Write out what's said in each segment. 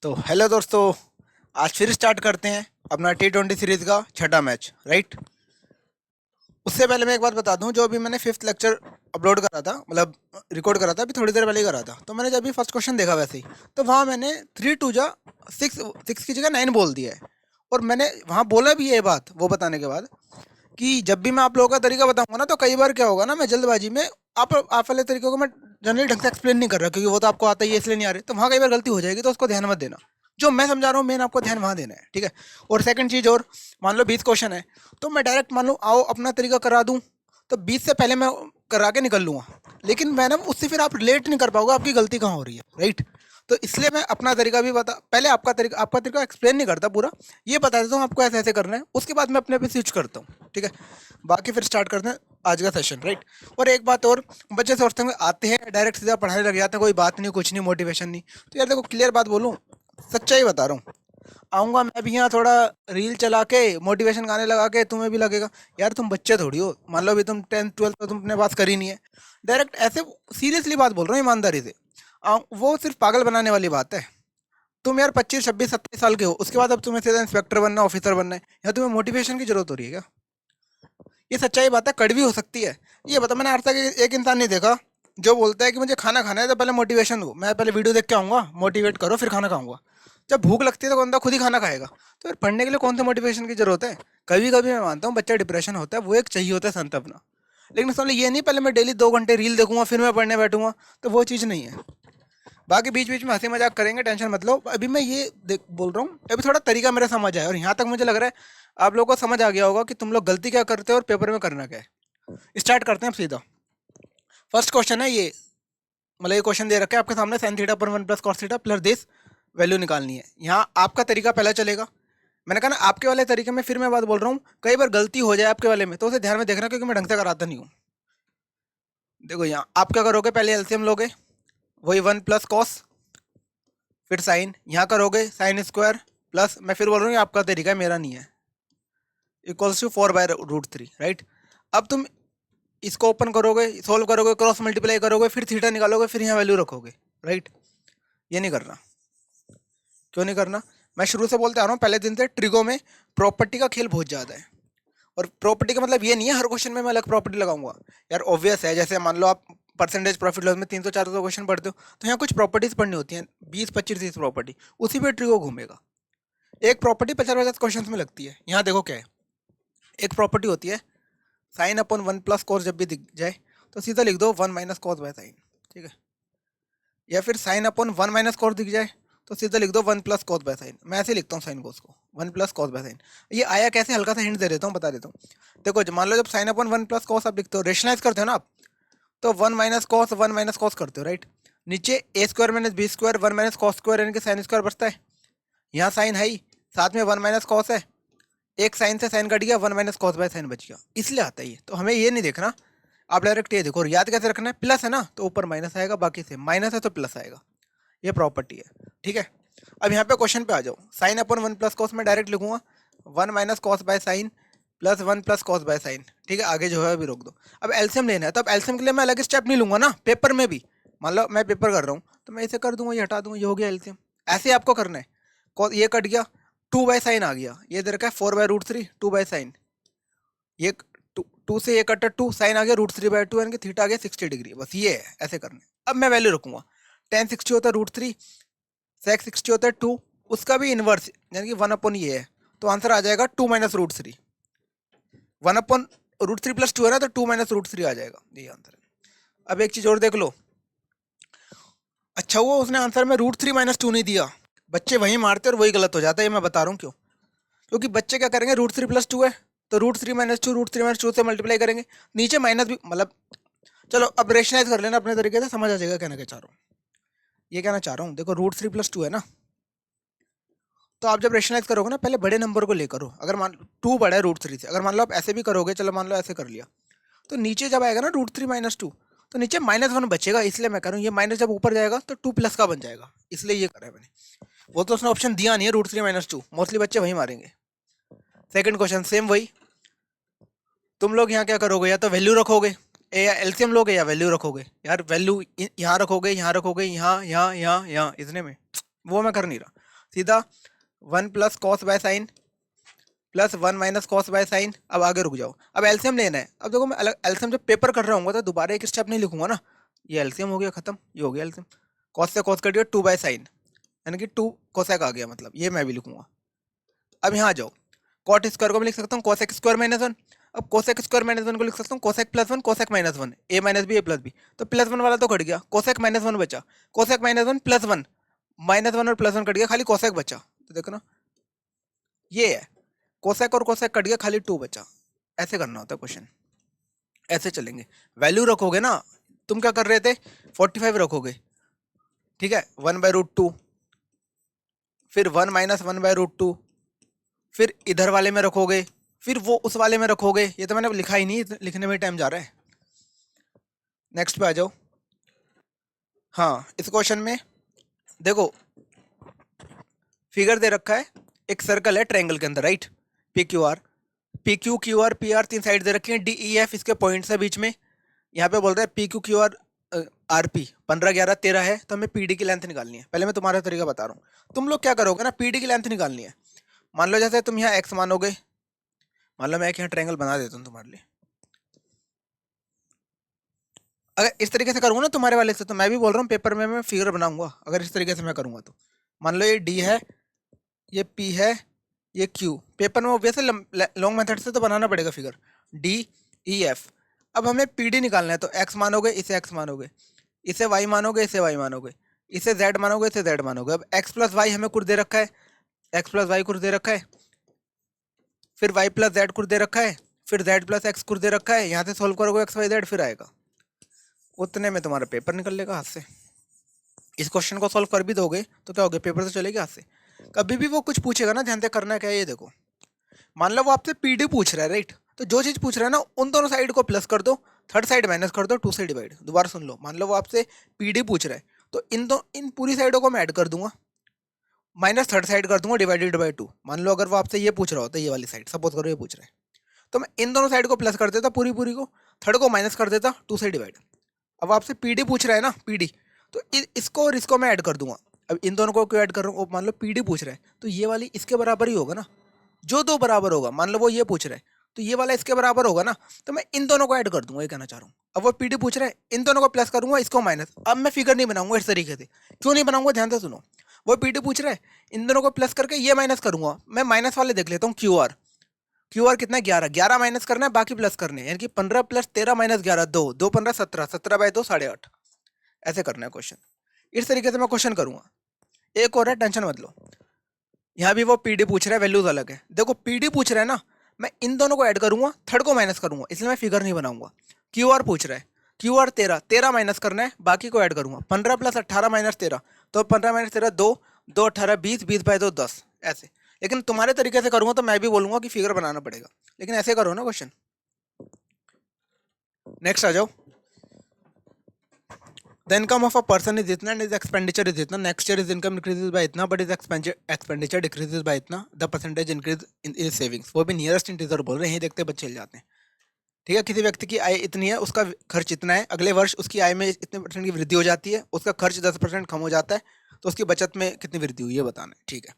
तो हेलो दोस्तों, आज फिर स्टार्ट करते हैं अपना T20 सीरीज का छठा मैच। राइट, उससे पहले मैं एक बात बता दूं, जो अभी मैंने फिफ्थ लेक्चर अपलोड करा था, मतलब रिकॉर्ड करा था, अभी थोड़ी देर पहले ही करा था। तो मैंने जब अभी फर्स्ट क्वेश्चन देखा वैसे ही, तो वहाँ मैंने 3 2 जा 6 6 की जगह 9 बोल दिया है। और मैंने वहाँ बोला भी ये बात, वो बताने के बाद, कि जब भी मैं आप लोगों का तरीका बताऊंगा ना, तो कई बार क्या होगा ना, मैं जल्दबाजी में आप वाले तरीकों को मैं जनरली ढंग से एक्सप्लेन नहीं कर रहा, क्योंकि वो तो आपको आता ही है इसलिए नहीं आ रही। तो वहाँ कई बार गलती हो जाएगी, तो उसको ध्यान मत देना। जो मैं समझा रहा हूँ मेन आपको ध्यान वहाँ देना है, ठीक है। और सेकंड चीज़, और मान लो 20 क्वेश्चन है, तो मैं डायरेक्ट मान लो आओ अपना तरीका करा दूँ, तो 20 से पहले मैं करा के निकल लूँगा। लेकिन मैडम उससे फिर आप रिलेट नहीं कर पाओगे आपकी गलती कहाँ हो रही है। राइट, तो इसलिए मैं अपना तरीका भी बता, पहले आपका तरीका एक्सप्लेन नहीं करता पूरा, ये बता देता हूँ आपको ऐसे ऐसे करना है, उसके बाद मैं अपने पे स्विच करता हूँ, ठीक है। बाकी फिर स्टार्ट करते हैं आज का सेशन। राइट, और एक बात और, बच्चे सोचते हैं आते हैं डायरेक्ट सीधा पढ़ाने लग जाते हैं, कोई बात नहीं, कुछ नहीं, मोटिवेशन नहीं। तो यार देखो, क्लियर बात बोलूँ, सच्चाई बता रहा हूँ। आऊँगा मैं भी यहाँ थोड़ा रील चला के मोटिवेशन गाने लगा के, तुम्हें भी लगेगा यार तुम बच्चे थोड़ी हो, मान लो अभी तुम 10th 12th में तुमने बात करी नहीं है। डायरेक्ट ऐसे सीरियसली बात बोल रहा हूँ, ईमानदारी से। वो सिर्फ पागल बनाने वाली बात है। तुम यार 25 26 27 साल के हो, उसके बाद अब तुम्हें सीधा इंस्पेक्टर बनना, ऑफिसर बनना है, या तुम्हें मोटिवेशन की जरूरत हो रही है क्या? ये सच्चाई बात है, कड़वी हो सकती है। ये बता, मैंने आज तक एक इंसान नहीं देखा जो बोलता है कि मुझे खाना खाना है तो पहले मोटिवेशन दो, मैं पहले वीडियो देख के आऊँगा, मोटिवेट करो, फिर खाना खाऊंगा। जब भूख लगती है तो बंदा खुद ही खाना खाएगा। तो यार पढ़ने के लिए कौन सा मोटिवेशन की जरूरत है? कभी कभी मैं मानता हूँ बच्चा डिप्रेशन होता है, वो एक चाहिए होता है संत अपना। लेकिन समझ ये नहीं पहले मैं डेली 2 घंटे रील देखूंगा फिर मैं पढ़ने बैठूंगा, तो वो चीज़ नहीं है। बाकी बीच बीच में हंसी मजाक करेंगे, टेंशन मत लो। अभी मैं ये बोल रहा हूँ, अभी थोड़ा तरीका मेरा समझ आया, और यहाँ तक मुझे लग रहा है आप लोगों को समझ आ गया होगा कि तुम लोग गलती क्या करते हो और पेपर में करना क्या है। स्टार्ट करते हैं अब सीधा। फर्स्ट क्वेश्चन है ये, मतलब ये क्वेश्चन दे रखा है आपके सामने, साइन थीटा पर 1 + cos theta plus this value निकालनी है। यहाँ आपका तरीका पहला चलेगा। मैंने कहा ना आपके वाले तरीके में, फिर मैं बात बोल रहा हूँ, कई बार गलती हो जाए आपके वाले में तो उसे ध्यान में देखना, क्योंकि मैं ढंग से कराता नहीं हूँ। देखो यहाँ आप क्या करोगे, पहले एलसीएम लोगे, वही 1 + cos, फिर साइन, यहाँ करोगे साइन स्क्वायर प्लस, मैं फिर बोल रहा हूँ आपका तरीका है मेरा नहीं है, इक्वल्स टू 4/√3। राइट, अब तुम इसको ओपन करोगे, सोल्व करोगे, क्रॉस मल्टीप्लाई करोगे, फिर थीटा निकालोगे, फिर यहाँ वैल्यू रखोगे। राइट, ये नहीं करना। क्यों नहीं करना? मैं शुरू से बोलते आ रहा हूँ, पहले दिन से ट्रिगो में प्रॉपर्टी का खेल बहुत ज़्यादा है। और प्रॉपर्टी का मतलब ये नहीं है हर क्वेश्चन में मैं अलग प्रॉपर्टी लगाऊंगा। यार ऑब्वियस है, जैसे मान लो आप परसेंटेज प्रॉफिट लॉस में 300 400 क्वेश्चन पढ़ते हो, तो यहाँ कुछ प्रॉपर्टीज पढ़नी होती हैं, 20 25 30 प्रॉपर्टी, उसी पे ट्रिगो घूमेगा। एक प्रॉपर्टी 50 50 क्वेश्चन में लगती है। यहाँ देखो क्या है, एक प्रॉपर्टी होती है साइन अपॉन 1 + cos, जब भी दिख जाए तो सीधा लिख दो 1 - cos/sin, ठीक है। या फिर साइन अपॉन 1 - cos दिख जाए तो सीधा लिख दो 1 + cos/sin। मैं ऐसे लिखता हूँ साइन कोस को, 1 + cos/sin। ये आया कैसे, हल्का सा हिंट दे देता हूँ, बता देता हूँ। देखो मान लो जब साइन अपॉन 1 + cos आप लिखते हो, रेशनलाइज करते हो ना आप, तो 1 - cos करते हो। राइट, नीचे a² - b², 1 - cos², यानी कि साइन स्क्वायर बचता है। यहाँ साइन है ही, साथ में 1 - cos है, एक साइन से साइन कट गया, 1 - cos/sin बच गया, इसलिए आता है ये। तो हमें ये नहीं देखना, आप डायरेक्ट ये देखो। और याद कैसे रखना है, प्लस है ना तो ऊपर माइनस आएगा, बाकी से माइनस है तो प्लस आएगा, ये प्रॉपर्टी है, ठीक है। अब यहाँ पे क्वेश्चन पे आ जाओ, साइन अपॉन 1 + cos में डायरेक्ट लिखूंगा 1 - cos/sin प्लस 1 + cos/sin, ठीक है। आगे जो है अभी रोक दो। अब एलसीएम लेना है, तो अब एलसीएम के लिए मैं अलग स्टेप नहीं लूंगा ना, पेपर में भी मान लो मैं पेपर कर रहा हूँ तो मैं इसे कर दूंगा, ये हटा दूंगा, ये हो गया एलसीएम। ऐसे ही आपको करना है। ये कट गया, 2/sin आ गया, ये दे रखा है 4/√3, 2/sin। ये टू से ये कटा, 2 साइन आ गया √3/2, यानी कि थीटा आ गया 60 डिग्री। बस ये है, ऐसे करना है। अब मैं वैल्यू रखूंगा, tan 60 होता है √3, sec 60 होता है 2, उसका भी इनवर्स यानी कि 1 ये है, तो आंसर आ जाएगा 2 - √3। 1/√3 + 2 है ना, तो 2 - √3 आ जाएगा, ये आंसर है। अब एक चीज और देख लो, अच्छा हुआ उसने आंसर में √3 - 2 नहीं दिया। बच्चे वही मारते और वही गलत हो जाता है, ये मैं बता रहा हूँ क्यों। क्योंकि बच्चे क्या करेंगे, √3 + 2 है तो √3 - 2, √3 - 2 से मल्टीप्लाई करेंगे, नीचे माइनस भी, मतलब चलो अब रेशनाइज कर लेना अपने तरीके से, समझ आ जाएगा कहना क्या चाह रहा हूँ। ये कहना चाह रहा हूँ, देखो √3 + 2 है ना, तो आप जब रेशनाइज करोगे ना, पहले बड़े नंबर को ले करो। अगर मान 2 बड़ा है √3 से, अगर मान लो आप ऐसे भी करोगे, चलो मान लो ऐसे कर लिया, तो नीचे जब आएगा ना √3 - 2, तो नीचे -1 बचेगा। इसलिए मैं कह रहा हूँ ये माइनस जब ऊपर जाएगा तो 2 का बन जाएगा, इसलिए ये करा है मैंने। वो तो उसने ऑप्शन दिया नहीं है √3 - 2, मोस्टली बच्चे वही मारेंगे। सेकंड क्वेश्चन सेम वही, तुम लोग यहाँ क्या करोगे, या तो वैल्यू रखोगे, या एलसीएम लोगे, या वैल्यू रखोगे। यार वैल्यू यहाँ रखोगे, यहाँ रखोगे, यहाँ यहाँ यहाँ यहाँ इतने में, वो मैं कर नहीं रहा। सीधा 1 plus cos by sine plus 1 minus cos by sine. अब आगे रुक जाओ, अब एलसीएम लेना है। अब देखो मैं अलग एलसीएम जब पेपर कर रहा हूँ तो दोबारा एक स्टेप नहीं लिखूंगा ना, ये एलसीएम हो गया खत्म, ये हो गया एलसीएम। कॉस से कॉस कट गया 2 बाय साइन, यानी कि 2 कोसेक आ गया, मतलब ये मैं भी लिखूंगा। अब यहाँ आ जाओ, कॉट स्क्वायर को मैं लिख सकता हूँ कोसेक स्क्वायर माइनस 1। अब कोसेक स्क्वायर माइनस 1 को लिख सकता हूँ कोसेक प्लस 1 कोसेक माइनस 1, ए माइनस बी ए प्लस बी। तो प्लस 1 वाला तो कट गया, कोसेक माइनस 1 बचा, कोसेक माइनस 1 प्लस 1, माइनस 1 और प्लस 1 कट गया, खाली कोसेक बचा। तो देखो ना, ये है कोसेक और कोसेक कट गया, खाली 2 बचा। ऐसे करना होता है क्वेश्चन, ऐसे चलेंगे। वैल्यू रखोगे ना, तुम क्या कर रहे थे 45 रखोगे, ठीक है, 1/√2, फिर 1 माइनस 1/√2, फिर इधर वाले में रखोगे, फिर वो उस वाले में रखोगे। ये तो मैंने लिखा ही नहीं, लिखने में टाइम जा रहा है। नेक्स्ट पे आ जाओ। हाँ, इस क्वेश्चन में देखो फिगर दे रखा है, एक सर्कल है ट्रायंगल के अंदर, right, P Q R, P Q Q R P R 3 side दे रखी है, डी ई एफ इसके पॉइंट्स है बीच में। यहाँ पे बोल रहा है P Q Q R R P 15 11 13 है, तो हमें पी डी की लेंथ निकालनी है। पहले मैं तुम्हारा तरीका बता रहा हूँ, तुम लोग क्या करोगे ना, पी डी की लेंथ निकालनी है। मान लो जैसे तुम यहाँ एक्स मानोगे, मान लो मैं एक यहाँ ट्रायंगल बना देता हूँ तुम्हारे लिए। अगर इस तरीके से करूँगा ना तुम्हारे वाले से, तो मैं भी बोल रहा हूँ पेपर में मैं फिगर बनाऊंगा। अगर इस तरीके से मैं करूँगा तो मान लो ये डी है, ये पी है, ये क्यू। पेपर में ऑब्वियसली लॉन्ग मेथड से तो बनाना पड़ेगा फिगर, डी ई एफ। अब हमें पी डी निकालना है, तो एक्स मानोगे, इसे एक्स मानोगे, इसे वाई मानोगे, इसे वाई मानोगे, इसे जेड मानोगे, इसे जेड मानोगे। अब एक्स प्लस वाई हमें कुछ दे रखा है, एक्स प्लस वाई कुछ दे रखा है, फिर वाई प्लस जेड कुछ दे रखा है, फिर जेड प्लस एक्स कुछ दे रखा है। यहाँ से सोल्व करोगे एक्स वाई जेड, फिर आएगा, उतने में तुम्हारा पेपर निकल लेगा हाथ से। इस क्वेश्चन को सॉल्व कर भी दोगे तो क्या हो गया, पेपर से चलेगा हाथ से। कभी भी वो कुछ पूछेगा ना, ध्यान से करना क्या है, ये देखो, मान लो वो आपसे पीडी पूछ रहा है, राइट, तो जो चीज पूछ रहा है ना उन दोनों साइड को प्लस कर दो, थर्ड साइड माइनस कर दो, 2 से डिवाइड। दोबारा सुन लो, मान लो वो आपसे पीडी पूछ रहा है, तो इन पूरी साइडों को मैं ऐड कर दूंगा, माइनस थर्ड साइड कर दूंगा डिवाइडेड बाई 2। मान लो अगर वो आपसे ये पूछ रहा होता है, ये वाली साइड सपोज करो ये पूछ रहा है, तो मैं इन दोनों साइड को प्लस कर देता पूरी पूरी को, थर्ड को माइनस कर देता, 2 से डिवाइड। अब आपसे पीडी पूछ रहा है ना, पीडी, तो इसको और इसको मैं ऐड कर दूंगा। अब इन दोनों को क्यों ऐड कर रहा हूँ, मान लो पीडी पूछ रहा है तो ये वाली इसके बराबर ही होगा ना, जो दो बराबर होगा। मान लो वो ये पूछ रहा है तो ये वाला इसके बराबर होगा ना, तो मैं इन दोनों को ऐड कर दूंगा, ये कहना चाह रहा हूँ। अब वो पीडी पूछ रहा है, इन दोनों को प्लस करूंगा, इसको माइनस। अब मैं फिगर नहीं बनाऊंगा इस तरीके से, क्यों नहीं बनाऊंगा, ध्यान से सुनो। वो पीडी पूछ रहा है, इन दोनों को प्लस करके ये माइनस करूंगा, मैं माइनस वाले देख लेता हूँ, क्यू आर। क्यू आर कितना है 11, 11 माइनस करना है, बाकी प्लस करने हैं, यानी कि 15 प्लस 13 माइनस 11 2, 2 15 17, 17/2 8.5। ऐसे करना है क्वेश्चन, इस तरीके से मैं क्वेश्चन करूंगा। एक और है, टेंशन मत लो, यहाँ भी वो पीडी पूछ रहा है, वैल्यूज अलग है। देखो पीडी पूछ रहा है ना, मैं इन दोनों को ऐड करूंगा, थर्ड को माइनस करूंगा, इसलिए मैं फिगर नहीं बनाऊंगा। क्यू आर पूछ रहा है, क्यू आर 13, 13 माइनस करना है, बाकी को ऐड करूंगा, 15 प्लस 18 माइनस 13, तो 15 माइनस 13 2, 2 18 20, 20/2 10, ऐसे। लेकिन तुम्हारे तरीके से करूंगा तो मैं भी बोलूंगा कि फिगर बनाना पड़ेगा, लेकिन ऐसे करो ना क्वेश्चन। नेक्स्ट आ जाओ। The income of a person is इतना and his expenditure is इतना. Next year his income increases by इतना but his expenditure decreases by इतना. The percentage increase in his savings. वो भी नियरेस्ट इंटीजर बोल रहे हैं, देखते बच्चे चल जाते हैं। ठीक है, किसी व्यक्ति की आय इतनी है, उसका खर्च इतना है, अगले वर्ष उसकी आय में इतने % की वृद्धि हो जाती है, उसका खर्च 10% कम हो जाता है, तो उसकी बचत में कितनी वृद्धि हुई है बताना है। ठीक है,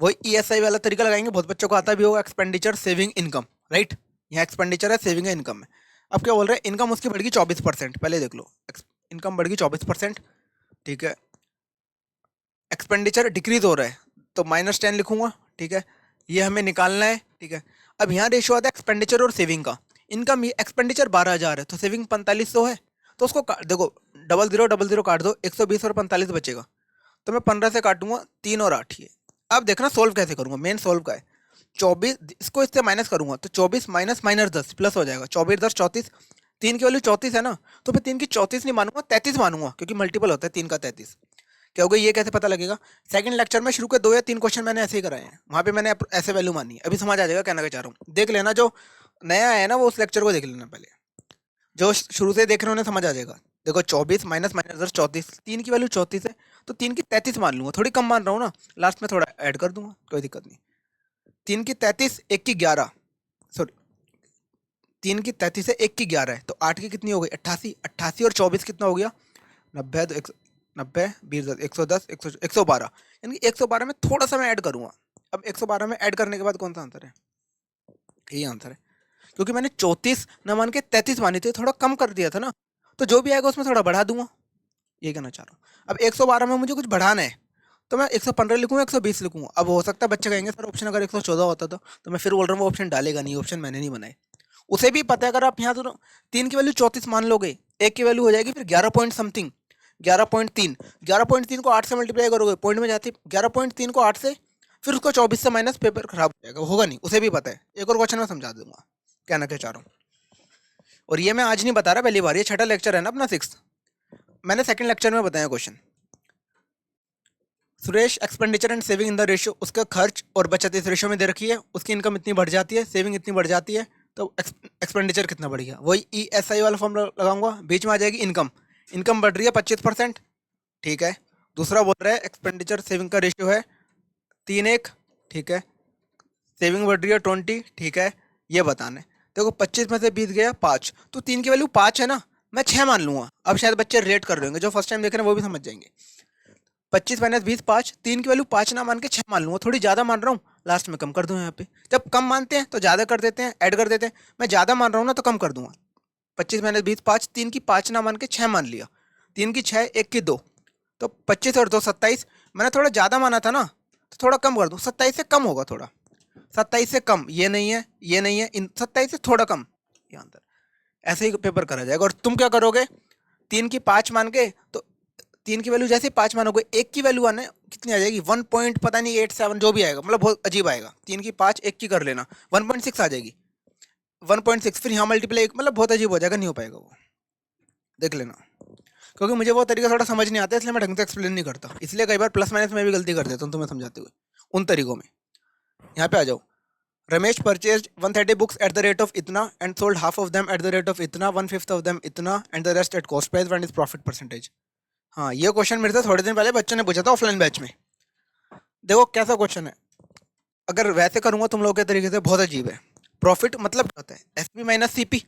वही ESI वाला तरीका लगाएंगे, बहुत बच्चों को आता भी होगा, एक्सपेंडिचर सेविंग इनकम, राइट। यहाँ एक्सपेंडिचर है, सेविंग है, इनकम है। अब क्या बोल रहे हैं, इनकम उसकी बढ़ गई 24%, पहले देख लो, इनकम बढ़ गई 24%, ठीक है। एक्सपेंडिचर डिक्रीज हो रहा है, तो -10 लिखूंगा, ठीक है, ये हमें निकालना है, ठीक है। अब यहाँ रेशियो आता है एक्सपेंडिचर और सेविंग का। इनकम एक्सपेंडिचर 12,000 है, तो सेविंग 4500 है, तो उसको देखो, 0000 काट दो, 120 और 45 बचेगा, तो मैं 15 से काटूंगा, 3 और 8 ये। अब देखना सोल्व कैसे करूंगा, मेन सोल्व का है 24, इसको इससे माइनस करूंगा तो 24 माइनस माइनस 10 प्लस हो जाएगा, 24 10 34, 3 की वैल्यू 34 है ना, तो मैं 3 की 34 नहीं मानूंगा, 33 मानूंगा, क्योंकि मल्टीपल होता है 3 का 33। क्या होगा, ये कैसे पता लगेगा, सेकंड लेक्चर में शुरू के 2 या 3 क्वेश्चन मैंने ऐसे ही कराए हैं, वहाँ पे मैंने ऐसे वैल्यू मानी है, अभी समझ आ जाएगा कहना क्या चाह रहा हूँ। देख लेना, जो नया है ना वो उस लेक्चर को देख लेना पहले, जो शुरू से देख रहे हो उन्हें समझ आ जाएगा। देखो 24 माइनस माइनस 10 34, 3 की वैल्यू 34 है, तो 3 की 33 मान लूंगा, थोड़ी कम मान रहा हूँ ना, लास्ट में थोड़ा ऐड कर दूंगा, कोई दिक्कत नहीं। 3 की 33, 1 की 11, सॉरी 3 की 33 है, 1 की 11 है, तो 8 की कितनी हो गई 88, 88 और 24 कितना हो गया 90, तो 90 20 10 110 112, यानी कि 112 में थोड़ा सा मैं ऐड करूँगा। अब 112 में ऐड करने के बाद कौन सा आंसर है? यही आंसर है, क्योंकि मैंने 34 न मान के 33 मानी थी, थोड़ा कम कर दिया था ना, तो जो भी आएगा उसमें थोड़ा बढ़ा दूंगा, ये कहना चाह रहा हूँ। अब 112 में मुझे कुछ बढ़ाना है, तो मैं 115 लिखूंगा, 120 लिखूंगा। अब हो सकता है बच्चे कहेंगे सर ऑप्शन अगर 114 होता तो मैं फिर बोल रहा हूँ वो ऑप्शन डालेगा नहीं, ऑप्शन मैंने नहीं बनाए। उसे भी पता है, अगर आप यहाँ दोनों 3 की वैल्यू 34 मान लोगे, 1 की वैल्यू हो जाएगी फिर 11 पॉइंट समथिंग, 11.3, 11.3 को 8 से मल्टीप्लाई करोगे पॉइंट में जाती, 11.3 को 8 से, फिर उसको 24 से माइनस, पेपर खराब हो जाएगा, होगा नहीं, उसे भी पता है। एक और क्वेश्चन मैं समझा दूंगा कहना क्या चाह रहा हूँ। और ये मैं आज नहीं बता रहा, पहली बार, ये छठा लेक्चर है ना अपना 6th, मैंने सेकंड लेक्चर में बताया question. Suresh expenditure and saving in the ratio, उसका खर्च और बचत इस रेशियो में दे रखी है, उसकी इनकम इतनी बढ़ जाती है, सेविंग इतनी बढ़ जाती है, तो एक्सपेंडिचर कितना बढ़ गया, वही ESI वाला फॉर्म लगाऊंगा, बीच में आ जाएगी इनकम, इनकम बढ़ रही है 25%, ठीक है। दूसरा बोल रहा है एक्सपेंडिचर सेविंग का रेशियो है 3:1, ठीक है, सेविंग बढ़ रही है 20, ठीक है, ये बताना है। देखो 25 में से 20 गया 5, तो 3 की वैल्यू 5 है ना, मैं 6 मान लूंगा। अब शायद बच्चे रिलेट कर रहे होंगे, जो फर्स्ट टाइम देख रहे हैं वो भी समझ जाएंगे। 25 माइनस 20 5, 3 की वैल्यू 5 ना मान के 6 मान लूंगा, थोड़ी ज़्यादा मान रहा हूँ, लास्ट में कम कर दूँ। यहाँ पे जब कम मानते हैं तो ज़्यादा कर देते हैं, ऐड कर देते हैं, मैं ज़्यादा मान रहा हूँ ना तो कम कर दूंगा। 25 माइनस 20 5, 3 की 5 ना मान के 6 मान लिया, 3 की 6, 1 की 2, तो 25 और 2 27, मैंने थोड़ा ज़्यादा माना था ना, तो थोड़ा कम कर दूँ, 27 से कम होगा थोड़ा, 27 से कम, ये नहीं है, ये नहीं है, इन 27 से थोड़ा कम, ये आंसर। ऐसे ही पेपर करा जाएगा। और तुम क्या करोगे, 3 की 5 मान के, तो 3 की वैल्यू जैसे 5 मानोगे, 1 की वैल्यू आने कितनी आ जाएगी, 1 पॉइंट पता नहीं 87 जो भी आएगा, मतलब बहुत अजीब आएगा। 3 की 5 1 की कर लेना, 1.6 आ जाएगी, 1.6, फिर यहाँ मल्टीप्लाई, मतलब बहुत अजीब हो जाएगा, नहीं हो पाएगा वो, देख लेना। क्योंकि मुझे वो तरीका थोड़ा समझ नहीं आता, इसलिए मैं ढंग से एक्सप्लेन नहीं करता, इसलिए कई बार प्लस माइनस में भी गलती कर देता हूँ तुम्हें समझाते हुए उन तरीकों में। यहाँ पे आ जाओ, Ramesh purchase 130 books at the rate of इतना and sold half of them at the rate of इतना, 1/5 ऑफ देम इतना and the rest at cost price, what is profit percentage. हाँ, ये क्वेश्चन मेरे से थोड़े दिन पहले बच्चों ने पूछा था ऑफलाइन बैच में। देखो कैसा क्वेश्चन है, अगर वैसे करूंगा तुम लोगों के तरीके से, बहुत अजीब है। प्रॉफिट मतलब क्या होता है, SP माइनस CP,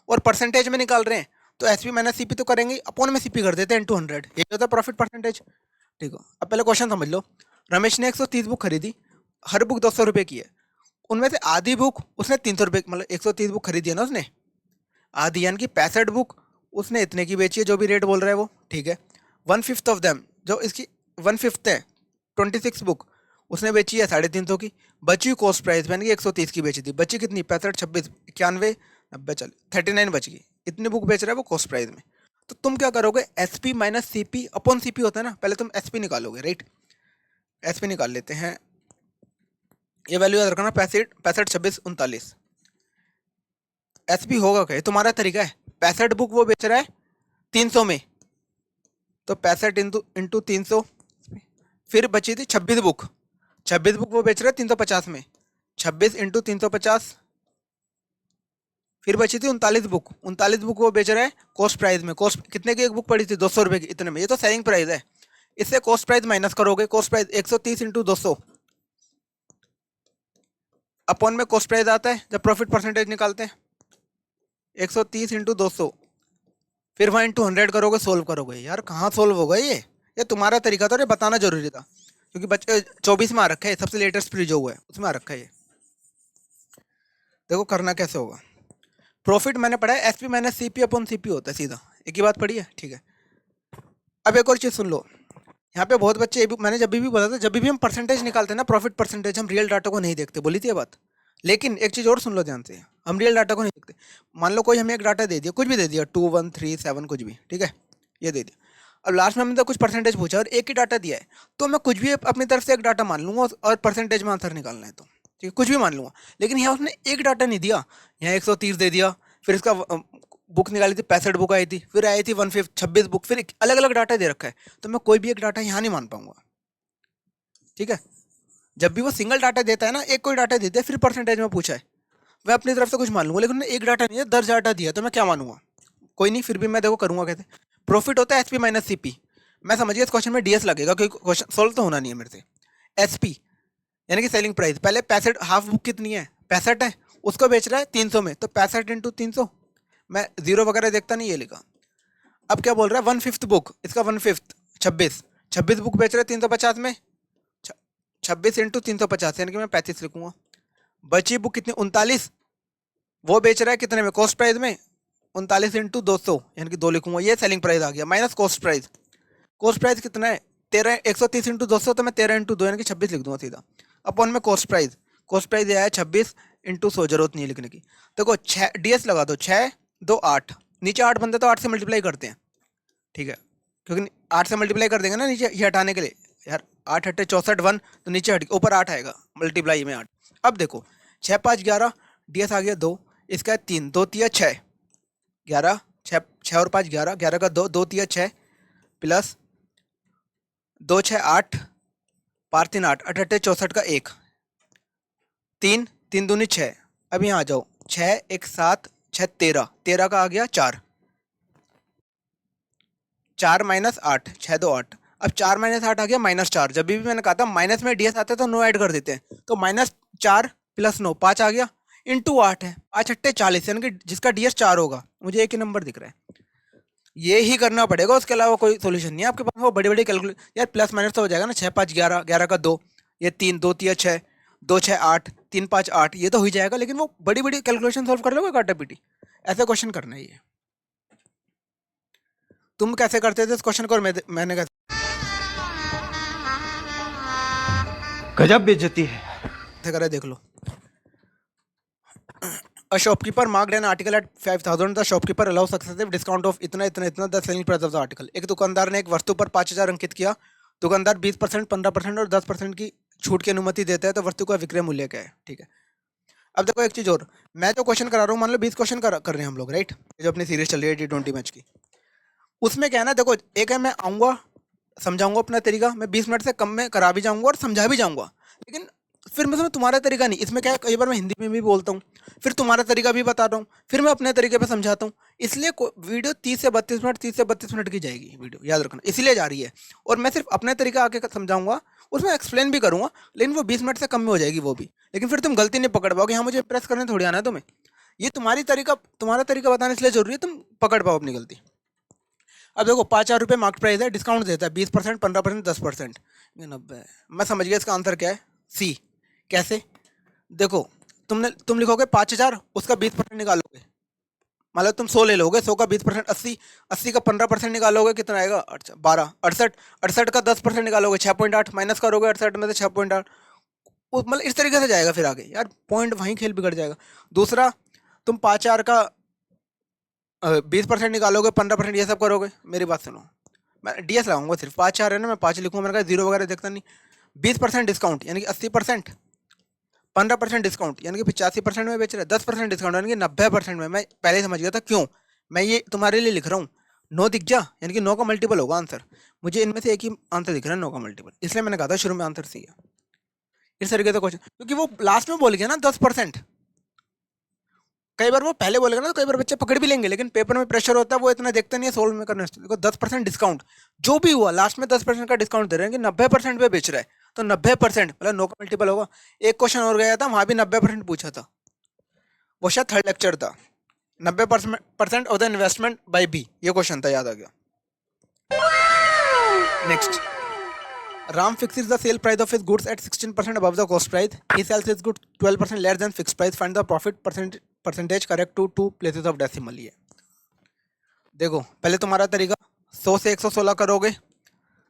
और परसेंटेज में निकाल रहे हैं तो SP माइनस CP तो करेंगे, अपॉन में CP कर देते हैं इनटू 100, ये होता है प्रॉफिट परसेंटेज। ठीक है, अब पहले क्वेश्चन समझ लो। रमेश ने 130 बुक खरीदी, हर बुक 200 रुपये की है, उनमें से आधी बुक उसने 300 रुपये, मतलब 130 बुक खरीदी है ना उसने, आधी यानी कि 65 बुक उसने इतने की बेची है, जो भी रेट बोल रहा है वो, ठीक है। 1/5 ऑफ देम, जो इसकी 1/5 है, 26 बुक उसने बेची है 350 की, बची कॉस्ट प्राइस यानी कि 130 की बेची थी, बची कितनी, 65 26 91 90 चल 39 बच गई, इतनी बुक बेच रहा है वो कॉस्ट प्राइस में। तो तुम क्या करोगे, SP minus CP upon CP होता है ना, पहले तुम SP निकालोगे, राइट। SP निकाल लेते हैं, ये वैल्यू याद रखना, 65 65 26 39। SP होगा क्या, तुम्हारा तरीका है, 65 बुक वो बेच रहा है 300 में, तो 65 इंटू 300, फिर बची थी 26 बुक, 26 बुक वो बेच रहा है 350 में, 26 इंटू 350, फिर बची थी 39 बुक, 39 बुक वो बेच रहा है कॉस्ट प्राइस में, कॉस्ट कितने की एक बुक पड़ी थी, 200 रुपये की, इतने में, ये तो सेलिंग प्राइस है। इससे कॉस्ट प्राइस माइनस करोगे, कॉस्ट प्राइस 130 इंटू 200, अपॉन में कॉस्ट प्राइस आता है जब प्रॉफिट परसेंटेज निकालते हैं, 130 इंटू 200, फिर वहाँ इंटू 100 करोगे, सोल्व करोगे। यार कहाँ सोल्व होगा ये तुम्हारा तरीका था, ये बताना जरूरी था, क्योंकि बच्चे 24 में आ रखा है, सबसे लेटेस्ट फ्री जो हुआ है उसमें आ रखा है ये। देखो करना कैसे होगा, प्रॉफिट मैंने पढ़ा है SP minus CP upon CP होता है, सीधा एक ही बात पढ़ी है, ठीक है। अब एक और चीज़ सुन लो, यहाँ पे बहुत बच्चे, मैंने जब भी बोला था, जब भी हम परसेंटेज निकालते हैं ना, प्रॉफिट परसेंटेज, हम रियल डाटा को नहीं देखते, बोली थी ये बात। लेकिन एक चीज़ और सुन लो ध्यान से, हम रियल डाटा को नहीं देखते। मान लो कोई हमें एक डाटा दे दिया, कुछ भी दे दिया, 2 1 3 7 कुछ भी, ठीक है, ये दे दिया। अब लास्ट में हमने तो कुछ परसेंटेज पूछा और एक ही डाटा दिया है, तो मैं कुछ भी अपनी तरफ से एक डाटा मान लूंगा और परसेंटेज में आंसर निकालना है तो, ठीक है, कुछ भी मान लूंगा। लेकिन यहाँ उसने एक डाटा नहीं दिया, यहाँ 130 दे दिया, फिर इसका बुक निकाली थी 65 बुक आई थी, फिर आई थी 1/5 26 बुक, फिर अलग अलग डाटा दे रखा है, तो मैं कोई भी एक डाटा यहाँ नहीं मान पाऊंगा, ठीक है। जब भी वो सिंगल डाटा देता है ना, एक कोई डाटा देता है, फिर परसेंटेज में पूछा है, मैं अपनी तरफ से कुछ मान लूंगा, लेकिन एक डाटा नहीं है, 10 डाटा दिया, तो मैं क्या मानूंगा, कोई नहीं, फिर भी मैं देखो करूंगा कैसे। प्रॉफिट होता है SP माइनस CP, मैं समझिए इस क्वेश्चन में DS लगेगा, क्योंकि क्वेश्चन सोल्व तो होना नहीं है मेरे से। SP यानी कि सेलिंग प्राइस, पहले 65 हाफ बुक कितनी है, 65 है, उसको बेच रहा है 300 में, तो 65 इंटू 300, मैं जीरो वगैरह देखता नहीं, ये लिखा। अब क्या बोल रहा है, 1/5 बुक, इसका 1/5 26, 26 बुक बेच रहे 350 में, 26 इंटू 350 यानी कि मैं 35 लिखूंगा। बची बुक कितनी 39, वो बेच रहा है कितने में, कॉस्ट प्राइस में, 39 इंटू 200 यानी कि 2 लिखूंगा। ये सेलिंग प्राइस आ गया minus cost price. Cost price कितना है 13, 130 इंटू 200 तो मैं 13 इंटू 2 यानी कि 26 लिख दूंगा सीधा। अपॉन में कॉस्ट प्राइस, कॉस्ट प्राइस ये आया 26 इंटू 100, जरूरत नहीं है लिखने की। देखो 6 DS लगा दो, 6 2 8, नीचे 8 बनते तो 8 से मल्टीप्लाई करते हैं, ठीक है, क्योंकि 8 से मल्टीप्लाई कर देंगे ना नीचे ये हटाने के लिए यार। 8 8 64 1 तो नीचे हट ऊपर 8 आएगा मल्टीप्लाई में 8। अब देखो 6 5 11, DS आ गया 2, इसका 3, 2 3 6, 11, 6 और 5 11, 11 का 2, 2 3 6 प्लस 2 6 8, 5 3 8, 8 8 64 का 1, 3 3 दूनी 6। अब यहाँ आ जाओ 6 1 7 6 13, 13 का आ गया 4, 4 माइनस 8, 6 2 8। अब 4 माइनस 8 आ गया माइनस 4। जब भी मैंने कहा था माइनस में DS आते तो 9 ऐड कर देते हैं, तो माइनस 4 प्लस 9 5 आ गया, इंटू 8 है, 5 8 40 यानी कि जिसका DS 4 होगा। मुझे एक ही नंबर दिख रहा है, ये ही करना पड़ेगा, उसके अलावा कोई सोल्यूशन नहीं है आपके पास। वो बड़ी बड़ी कैलकुलेट यार, प्लस माइनस तो हो जाएगा ना, 6 5 11, 11 का 2, ये 3 2 3 6, 2 6 8, 3 5 8, ये तो हो ही जाएगा। लेकिन वो बड़ी बड़ी कैलकुलेशन सॉल्व कर लोगे काटा पीटी, ऐसे क्वेश्चन करना है ये। तुम कैसे करते थे इस क्वेश्चन को और मैंने कैसे गजब बेइज्जती है। करा देख लो। A shopkeeper marked an article at 5,000. The shopkeeper allows successive discount of इतना इतना इतना the selling price of the article. एक दुकानदार ने एक वस्तु पर 5,000 अंकित किया। दुकानदार 20%, 15% और 10% की छूट की अनुमति देता है, तो वस्तु का विक्रय मूल्य क्या है, ठीक है। अब देखो एक चीज और, मैं जो क्वेश्चन करा रहा हूँ, मान लो 20 क्वेश्चन कर रहे हैं हम लोग, राइट, जो अपनी सीरीज चल रही है T20 मैच की। उसमें क्या है ना, देखो एक है मैं आऊँगा समझाऊंगा अपना तरीका, मैं 20 मिनट से कम में करा भी जाऊंगा और समझा भी जाऊंगा, लेकिन फिर मैं तुम्हारा तरीका नहीं। इसमें क्या है, कई बार मैं हिंदी में भी बोलता हूँ, फिर तुम्हारा तरीका भी बता रहा हूँ, फिर मैं अपने तरीके पे समझाता हूँ। इसलिए वीडियो 30 से 32 मिनट, 30 से 32 मिनट की जाएगी वीडियो, याद रखना, इसलिए जा रही है। और मैं सिर्फ अपने तरीका आके समझाऊंगा, उसमें एक्सप्लेन भी करूंगा, लेकिन वो 20 मिनट से कम में हो जाएगी वो भी। लेकिन फिर तुम गलती नहीं पकड़ पाओगे, हाँ मुझे प्रेस करने थोड़ी आना है तुम्हें, ये तुम्हारा तरीका बताना इसलिए जरूरी है, तुम पकड़ पाओ अपनी गलती। अब देखो 5,000 रुपये मार्केट प्राइस है, डिस्काउंट देता है 20%, 15%, 10%, 90। मैं समझ गया इसका आंसर क्या है, सी। कैसे, देखो तुम लिखोगे 5,000, उसका 20% निकालोगे, मतलब तुम 100 ले लोगे, 100 का 20% 80, 80 का 15% निकालोगे, कितना आएगा 12, 68, 68 का 10% निकालोगे 6.8, माइनस करोगे 68 में से 6.8, मतलब इस तरीके से जाएगा फिर आगे यार, पॉइंट वहीं खेल बिगड़ जाएगा। दूसरा, तुम 5,000 का 20% निकालोगे, 15%, ये सब करोगे, मेरी बात सुनो, मैं DS लगाऊंगा सिर्फ, 5,000 है ना, मैं 5 लिखूंगा, मैंने कहा जीरो वगैरह देखता नहीं। 20% डिस्काउंट यानी कि 80%, 15% डिस्काउंट यानी कि 85% में बेच रहे हैं, 10% डिस्काउंट यानी कि 90% में। मैं पहले समझ गया था, क्यों मैं ये तुम्हारे लिए लिख रहा हूँ। 9 दिख जा यानी कि 9 का मल्टीपल होगा आंसर, मुझे इनमें से एक ही आंसर दिख रहा है 9 का मल्टीपल, इसलिए मैंने कहा था शुरू में आंसर सी है। इस तरीके से क्वेश्चन, क्योंकि वो लास्ट में बोल गया ना 10%, कई बार वो पहले बोलेगा ना तो कई बार बच्चे पकड़ भी लेंगे, लेकिन पेपर में प्रेशर होता है, वो इतना देखते नहीं है सोल्व में करने। देखो 10% डिस्काउंट जो भी हुआ, लास्ट में 10% का डिस्काउंट दे रहे हैं कि 90% पे बेच रहा है, तो 90% मतलब 9 का मल्टीपल होगा। एक क्वेश्चन और गया था, वहां भी 90% पूछा था, वो शायद थर्ड लेक्चर था, 90% of the investment by B, ये क्वेश्चन था, याद आ गया। Next, Ram fixes the sale price of his goods at 16% above the cost price. He sells his goods 12% less than fixed price. Find the profit percentage correct to two places of decimal। ये देखो पहले तुम्हारा तरीका 100 से 116 करोगे,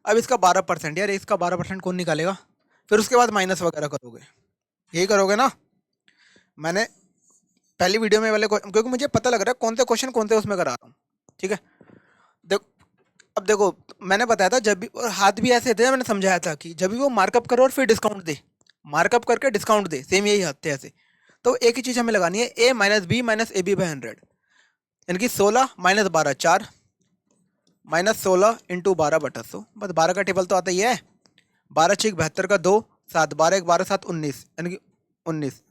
अब इसका 12%, यार इसका 12% कौन निकालेगा, फिर उसके बाद माइनस वगैरह करोगे, यही करोगे ना। मैंने पहली वीडियो में वाले, क्योंकि मुझे पता लग रहा है कौन से क्वेश्चन कौन से उसमें करा रहा हूँ, ठीक है। देखो अब देखो मैंने बताया था, जब भी, और हाथ भी ऐसे थे, मैंने समझाया था कि जब भी वो मार्कअप करो और फिर डिस्काउंट दे, मार्कअप करके डिस्काउंट दे, सेम यही हाथ थे ऐसे। तो एक ही चीज़ हमें लगानी है, A minus B minus A B by 100, यानी कि 16 माइनस 12 4, माइनस 16 इंटू 12/100, बस 12 का टेबल तो आता ही है, 12 6 72 का 2, 7 12 1 12 7 19, यानी कि 19,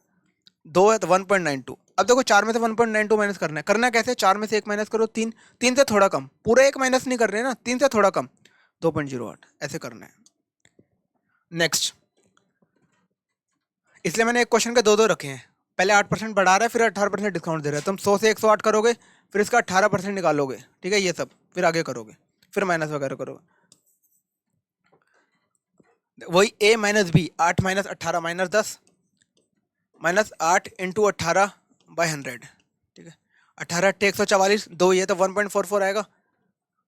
2 है तो 1.92। अब देखो 4 में से 1.92 माइनस करना है कैसे, 4 में से 1 माइनस करो, 3 3 से थोड़ा कम, पूरा 1 माइनस नहीं कर रहे हैं ना, 3 से थोड़ा कम, 2.08, ऐसे करना है। नेक्स्ट, इसलिए मैंने एक क्वेश्चन के दो दो रखे हैं, पहले 8% बढ़ा रहा है, फिर 18% डिस्काउंट दे रहा है। तुम 100 से 108 करोगे, फिर इसका 18% निकालोगे, ठीक है, ये सब फिर आगे करोगे, फिर माइनस वगैरह करोगे। वही a minus B, 8 minus 18 minus 10 minus 8 into 18/100, ठीक है। 18 8 144, दो ये तो 1.44 आएगा,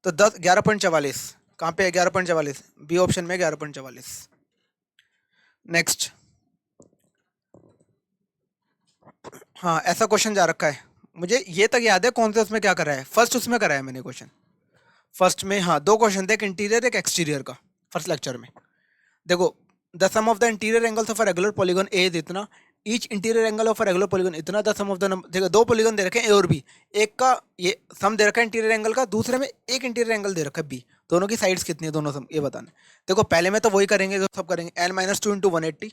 तो 10 11.44, कहाँ पे है 11.44, बी ऑप्शन में 11.44। नेक्स्ट, हाँ ऐसा क्वेश्चन जा रखा है, मुझे ये तक याद है कौन से उसमें क्या करा है, फर्स्ट उसमें करा है मैंने क्वेश्चन, फर्स्ट में हाँ दो क्वेश्चन थे, एक इंटीरियर एक एक्सटीरियर का, फर्स्ट लेक्चर में। देखो, the sum of the interior angles of a regular polygon A is इतना, each interior angle of a regular polygon इतना, the sum of the number, देखो दो पॉलीगन दे रखे हैं ए और बी, एक का ये सम दे रखा है इंटीरियर एंगल का, दूसरे में एक इंटीरियर एंगल दे रखा है बी, दोनों की साइड्स कितनी है दोनों सम ये बताना। देखो पहले में तो वही करेंगे जो सब करेंगे, n minus two into 180,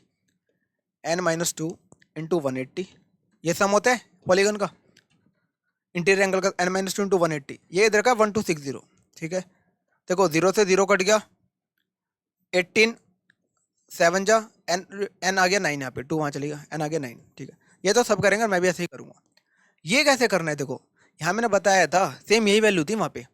n minus two into 180, ये सम होता है पॉलीगन का, इंटीरियर एंगल का n माइनस टू इंटू 180, ये इधर का 1260, ठीक है। देखो 0 से 0 कट गया, 18 7 जा, n आ गया 9, यहाँ पे 2 वहाँ चलेगा, n आ गया 9, ठीक है। ये तो सब करेंगे, मैं भी ऐसे ही करूँगा। ये कैसे करना है, देखो यहाँ मैंने बताया था सेम यही वैल्यू थी वहाँ पे।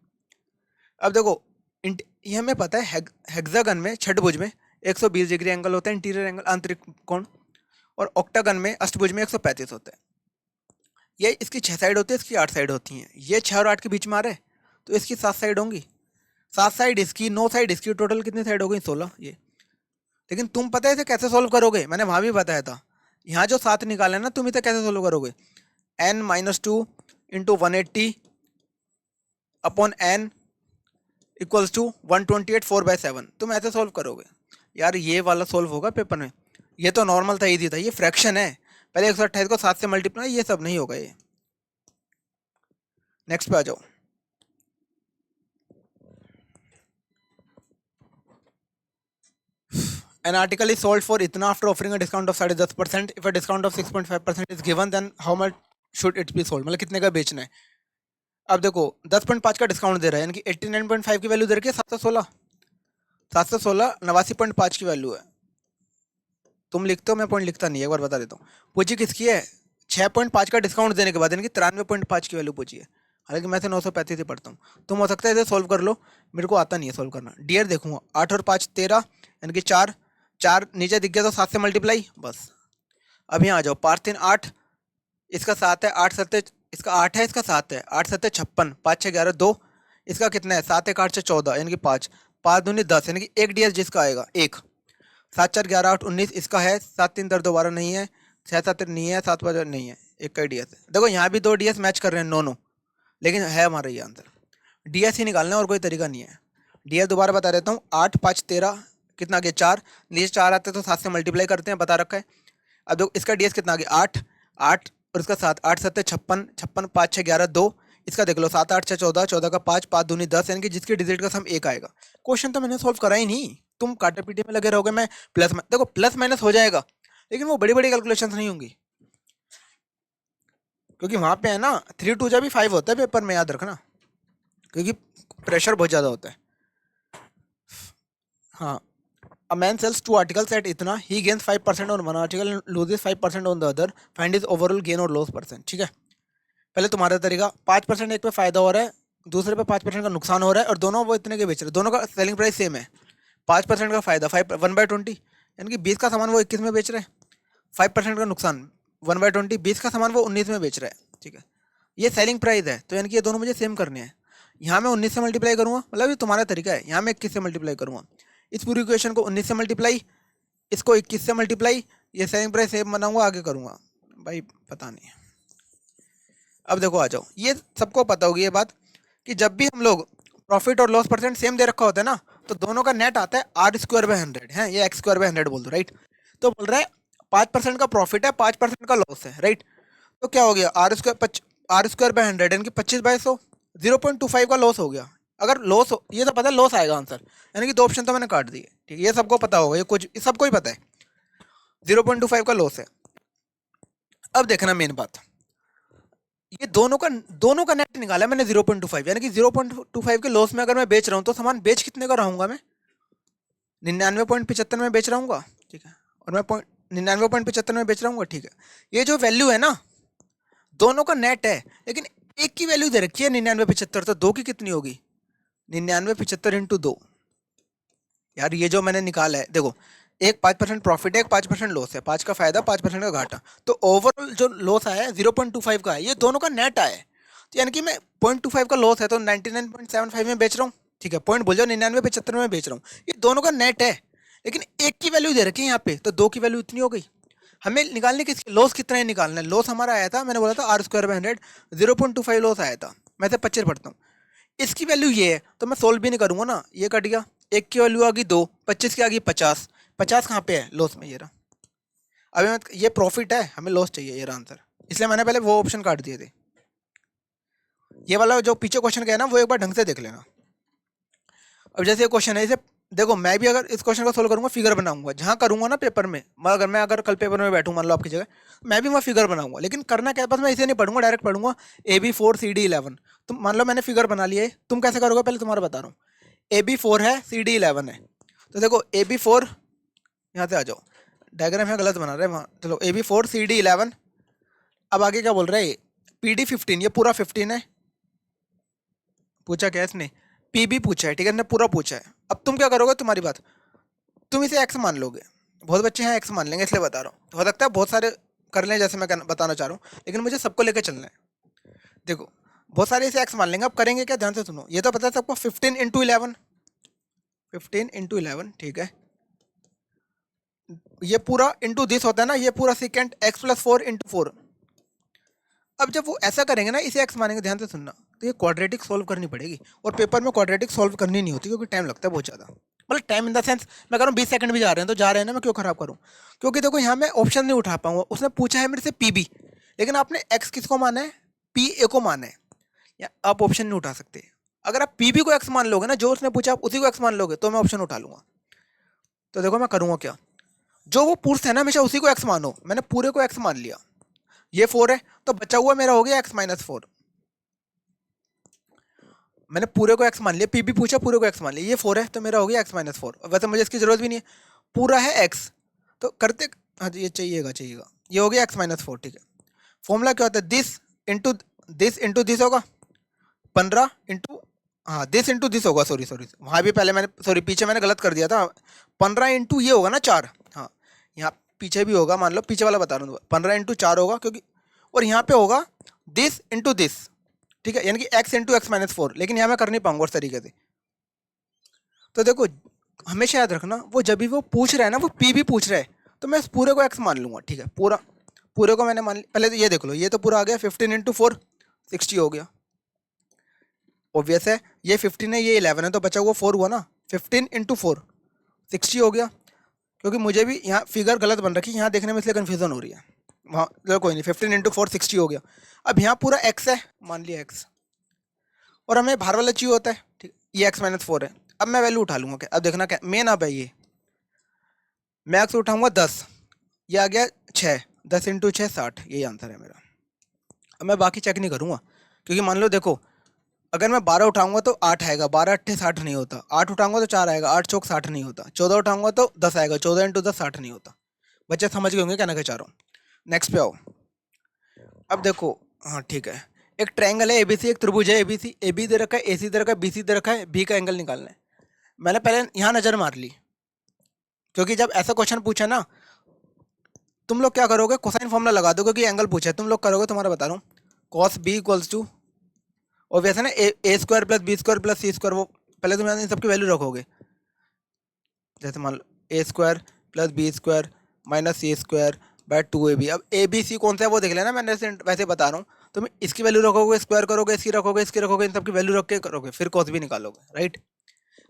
अब देखो ये हमें पता है हेक्सागन में छठभुज में 120 डिग्री एंगल होता है इंटीरियर एंगल आंतरिक कोण, और ऑक्टागन में अष्टभुज में 135 होता है। ये इसकी 6 साइड होती है, इसकी 8 साइड होती हैं, ये 6 और 8 के बीच में आ रहा है तो इसकी 7 साइड होंगी, 7 साइड इसकी, 9 साइड इसकी, टोटल कितनी साइड हो गई 16 ये। लेकिन तुम पता है इसे कैसे सोल्व करोगे, मैंने वहाँ भी बताया था, यहाँ जो 7 निकाला है ना, तुम इसे कैसे सोल्व करोगे, n minus two into 180 upon n equals to 128 4/7, तुम ऐसे सोल्व करोगे। यार ये वाला सोल्व होगा पेपर में, ये तो नॉर्मल था, ईजी था, ये फ्रैक्शन है, पहले 128 को 7 से मल्टीप्लाई, ये सब नहीं होगा ये। नेक्स्ट पे आ जाओ। An article is sold for इतना after offering a discount of 10.5%, if a discount of 6.5% is given then how much should it be sold, मतलब कितने का बेचना है। अब देखो 10.5 का डिस्काउंट दे रहा है, यानी कि 89.5 की वैल्यू दे रखी है, 716 89.5 की वैल्यू है। तुम लिखते हो, मैं पॉइंट लिखता नहीं है, एक बार बता देता हूँ। पूछी किसकी है, 6.5 का डिस्काउंट देने के बाद, यानी कि 93.5 की वैल्यू पूछी है। हालांकि मैं से 935 ही पढ़ता हूँ, तुम हो सकता है इसे सोल्व कर लो, मेरे को आता नहीं है सोल्व करना। डियर देखूंगा, 8 और 5 13, यानी कि 4 4 नीचे दिख गया तो 7 से मल्टीप्लाई बस। अब यहाँ आ जाओ, 5 3 8, इसका 7 है, 8 7 इसका 8 है, इसका 7 है, 8 7 56, 5 6 11 2, इसका कितना है 7 1 8 से 14, यानी कि 5 5 दूनी 10, यानी कि एक DS जिसका आएगा एक, 7 4 11 8 19, इसका है 7 3 10 दोबारा नहीं है, 6 7 नहीं है, 7 5 नहीं है, एक का DS है। देखो यहाँ भी 2 DS मैच कर रहे हैं, नो लेकिन है हमारा ये आंसर, DS ही निकालना है और कोई तरीका नहीं है। DS दोबारा बता देता हूँ, 8 5 13 कितना आ गया 4, नीचे 4 आते तो 7 से मल्टीप्लाई करते हैं, बता रखा है। अब देखो इसका DS कितना आ गया 8 8 और इसका 7, 8 7 56 56, 5 6 11 2, इसका देख लो 7 8 6 14 14 का 5 5 दूनी 10, यानी कि जिसके डिजिट का सम 1 आएगा। क्वेश्चन तो मैंने सोल्व करा ही नहीं, तुम काटे पीटे में लगे रहोगे। मैं प्लस देखो प्लस माइनस हो जाएगा, लेकिन वो बड़ी बड़ी कैलकुलेशन नहीं होंगी, क्योंकि वहाँ पे है ना 3 2 जा भी 5 होता है पेपर में, याद रखना, क्योंकि प्रेशर बहुत ज़्यादा होता है। हाँ, a man sells 2 articles at इतना, he gains 5% on one article and loses 5% on the other, find his overall gain और loss percent, ठीक है। पहले तुम्हारा तरीका, 5% एक पे फायदा हो रहा है, दूसरे पे 5% का नुकसान हो रहा है, और दोनों वो इतने के बेच रहे हैं, दोनों का सेलिंग प्राइस सेम है, 5% का फायदा 1/20, यानी कि 20 का सामान वो 21 में बेच रहे हैं, 5% का नुकसान 1/20, 20 का सामान वो 19 में बेच रहा है, ठीक है। ये सेलिंग प्राइस है, तो यानी कि ये दोनों मुझे सेम करने हैं। यहाँ मैं 19 से मल्टीप्लाई करूँगा, मतलब ये तुम्हारा तरीका है, यहाँ मैं 21 से मल्टीप्लाई करूँगा, इस पूरी इक्वेशन को 19 से मल्टीप्लाई, इसको 21 से मल्टीप्लाई, ये सेलिंग प्राइस सेम बनाऊंगा, आगे करूँगा भाई पता नहीं। अब देखो आ जाओ, ये सबको पता होगी ये बात कि जब भी हम लोग प्रॉफिट और लॉस परसेंट सेम दे रखा होता है ना, तो दोनों का नेट आता है R²/100 है, ये X²/100 बोल दो, राइट। तो बोल रहा है 5% का प्रॉफिट है, 5% का लॉस है, राइट। तो क्या हो गया R²/100 यानी कि 25/100, 0.25 का लॉस हो गया। अगर लॉस हो, ये तो पता है लॉस आएगा आंसर, यानी कि 2 ऑप्शन तो मैंने काट दिए, ठीक है, ये सबको पता होगा, ये सबको ही पता है 0.25 का लॉस है। अब देखना मेन बात, ये दोनों का नेट निकाला मैंने 0.25, यानी कि 0.25 के लॉस में अगर मैं बेच रहा हूँ तो सामान बेच कितने का रहूंगा मैं, 99.75 में बेच रहा हूँ, ठीक है, और मैं 99.75 में बेच रहा हूँ, ठीक है। ये जो वैल्यू है ना, दोनों का नेट है, लेकिन एक की वैल्यू दे रखी है 99.75, तो दो की कितनी होगी 99.75 × 2, यार ये जो मैंने निकाला है देखो, एक 5% प्रॉफिट है, एक 5% लॉस है, 5 का फायदा 5% का घाटा, तो ओवरऑल जो लॉस आया है 0.25 का है, ये दोनों का नेट आया है। तो यानी कि मैं 0.25 का लॉस है तो 99.75 में बेच रहा हूँ, ठीक है, पॉइंट बोल जाओ 99.75 में बेच रहा हूँ, ये दोनों का नेट है। लेकिन एक की वैल्यू दे रखी है यहाँ पे, तो दो की वैल्यू इतनी हो गई। हमें निकालने की लॉस कितना है निकालना है। लॉस हमारा आया था, मैंने बोला था R² 0.25 लॉस आया था, मैं से 25 पढ़ता हूँ। इसकी वैल्यू ये है तो मैं सोल्व भी नहीं करूंगा ना, ये कट गया, एक की वैल्यू आ गई 2, 25 की आ गई 50, 50 कहाँ पे है लॉस में, ये रहा। अभी मैं ये प्रॉफिट है, हमें लॉस चाहिए, ये रहा आंसर, इसलिए मैंने पहले वो ऑप्शन काट दिए थे। ये वाला जो पीछे क्वेश्चन का है ना, वो एक बार ढंग से देख लेना। अब जैसे ये क्वेश्चन है, इसे देखो, मैं भी अगर इस क्वेश्चन को सोल्व करूंगा फिगर बनाऊंगा, जहां करूंगा ना पेपर में, मैं अगर कल पेपर में बैठूं मान लो आपकी जगह, मैं भी वहाँ फिगर बनाऊंगा। लेकिन करना क्या है, बस मैं इसे नहीं पढ़ूंगा, डायरेक्ट पढ़ूंगा AB4CD11। तुम मान लो मैंने फिगर बना लिया है, तुम कैसे करोगे पहले तुम्हारा बता रहा हूँ। AB4 है, CD11 है, तो देखो AB4, यहाँ से आ जाओ, डायग्राम यहाँ गलत बना रहे हैं वहाँ, चलो AB4 CD11। अब आगे क्या बोल रहे हैं, PD15, ये पूरा 15 है, पूछा क्या इसने, PB पूछा है, ठीक है, इसने पूरा पूछा है। अब तुम क्या करोगे, तुम्हारी बात, तुम इसे एक्स मान लोगे, बहुत बच्चे हैं एक्स मान लेंगे, इसलिए बता रहा हूँ। हो सकता है बहुत सारे कर लें जैसे मैं बताना चाह रहा हूँ, लेकिन मुझे सबको लेकर चलना है। देखो बहुत सारे इसे एक्स मान लेंगे। अब करेंगे क्या, ध्यान से सुनो, ये तो पता है सबको, 15 × 11, ठीक है, ये पूरा इंटू दिस होता है ना, ये पूरा सेकेंड x+4 × 4। अब जब वो ऐसा करेंगे ना, इसे एक्स मानेंगे, ध्यान से सुनना, तो ये क्वाड्रेटिक सॉल्व करनी पड़ेगी, और पेपर में क्वाड्रेटिक सॉल्व करनी नहीं होती, क्योंकि टाइम लगता है बहुत ज़्यादा। मतलब टाइम इन द सेंस, मैं कह रहा हूँ 20 सेकंड भी जा रहे हैं तो जा रहे हैं ना, मैं क्यों खराब करूँ। क्योंकि देखो यहाँ मैं ऑप्शन नहीं उठा पाऊंगा, उसने पूछा है मेरे से PB, लेकिन आपने एक्स किसको माना है, PA को माना है, या आप ऑप्शन नहीं उठा सकते। अगर आप PB को एक्स मान लोगे ना, जो उसने पूछा आप उसी को एक्स मान लोगे, तो मैं ऑप्शन उठा लूंगा। तो देखो मैं करूँगा क्या, जो वो पूछते हैं ना हमेशा उसी को एक्स मानो, मैंने पूरे को एक्स मान लिया। ये 4 है तो बचा हुआ मेरा हो गया x-4, मैंने पूरे को x मान लिया, PB पूछा पूरे को x मान लिया, ये 4 है तो मेरा हो गया x-4। वैसे मुझे इसकी जरूरत भी नहीं है, पूरा है x, तो करते, हाँ ये चाहिएगा, ये हो गया x-4, ठीक है। फॉर्मूला क्या होता है, दिस इंटू दिस होगा 15 इंटू, हाँ दिस इंटू दिस होगा, सॉरी वहाँ भी पहले मैंने, सॉरी पीछे मैंने गलत कर दिया था, 15 इंटू ये होगा ना 4, हाँ यहाँ पीछे भी होगा, मान लो पीछे वाला बता रहा हूँ, 15 इंटू 4 होगा, क्योंकि और यहाँ पे होगा दिस इंटू दिस, ठीक है, यानी कि x इंटू x-4, लेकिन यहाँ मैं कर नहीं पाऊंगा उस तरीके से। तो देखो हमेशा याद रखना, वो जब भी वो पूछ रहा है ना, वो PB पूछ रहा है, तो मैं इस पूरे को x मान लूंगा, ठीक है, पूरे को मैंने मान लिया। पहले तो ये देख लो, ये तो पूरा आ गया, 15 × 4 60 हो गया, ऑब्वियस है, ये 15 है, ये 11 है, तो बचा हुआ 4 हुआ ना, 15 × 4 60 हो गया। क्योंकि मुझे भी यहाँ फिगर गलत बन रखी है, यहाँ देखने में इसलिए कन्फ्यूजन हो रही है, वहाँ चलो कोई नहीं, 15 × 4 60 हो गया। अब यहाँ पूरा x है, मान लिया x, और हमें बाहर वाला चाहिए होता है, ठीक, ये x-4 है। अब मैं वैल्यू उठा लूँगा, क्या अब देखना क्या मेन, अब है ये मैं x उठाऊँगा 10, ये आ गया 6, 10 × 6 60, यही आंसर है मेरा। अब मैं बाकी चेक नहीं करूँगा, क्योंकि मान लो देखो, अगर मैं 12 उठाऊंगा तो 8 आएगा, 12 × 8 = 60 नहीं होता, 8 उठाऊंगा तो 4 आएगा, 8 × 4 = 60 नहीं होता, 14 उठाऊंगा तो 10 आएगा, 14 × 10 60 नहीं होता। बच्चे समझ गए होंगे क्या ना चाह रहा हूँ। नेक्स्ट पे आओ, अब देखो, हाँ ठीक है, एक ट्रायंगल है ABC, एक त्रिभुज है ABC, AB दे रखा है, AC दे रखा है, BC दे रखा है, B का एंगल निकालना है। मैंने पहले यहाँ नज़र मार ली, क्योंकि जब ऐसा क्वेश्चन पूछा ना, तुम लोग क्या करोगे, कोसाइन फॉर्मूला लगा दो, क्योंकि एंगल पूछा है, तुम लोग करोगे, तुम्हारा बता रहा हूँ, cos B = और वैसे ना A² + B² + C², वो पहले तुम इन सबकी वैल्यू रखोगे, जैसे मान लो A² + B² - C² / 2AB। अब ABC कौन सा है वो देख लेना, मैंने वैसे बता रहा हूँ, तुम इसकी वैल्यू रखोगे, स्क्वायर करोगे, इसकी रखोगे, इसकी रखोगे, इन सबकी वैल्यू रख के करोगे, फिर cos भी निकालोगे, राइट।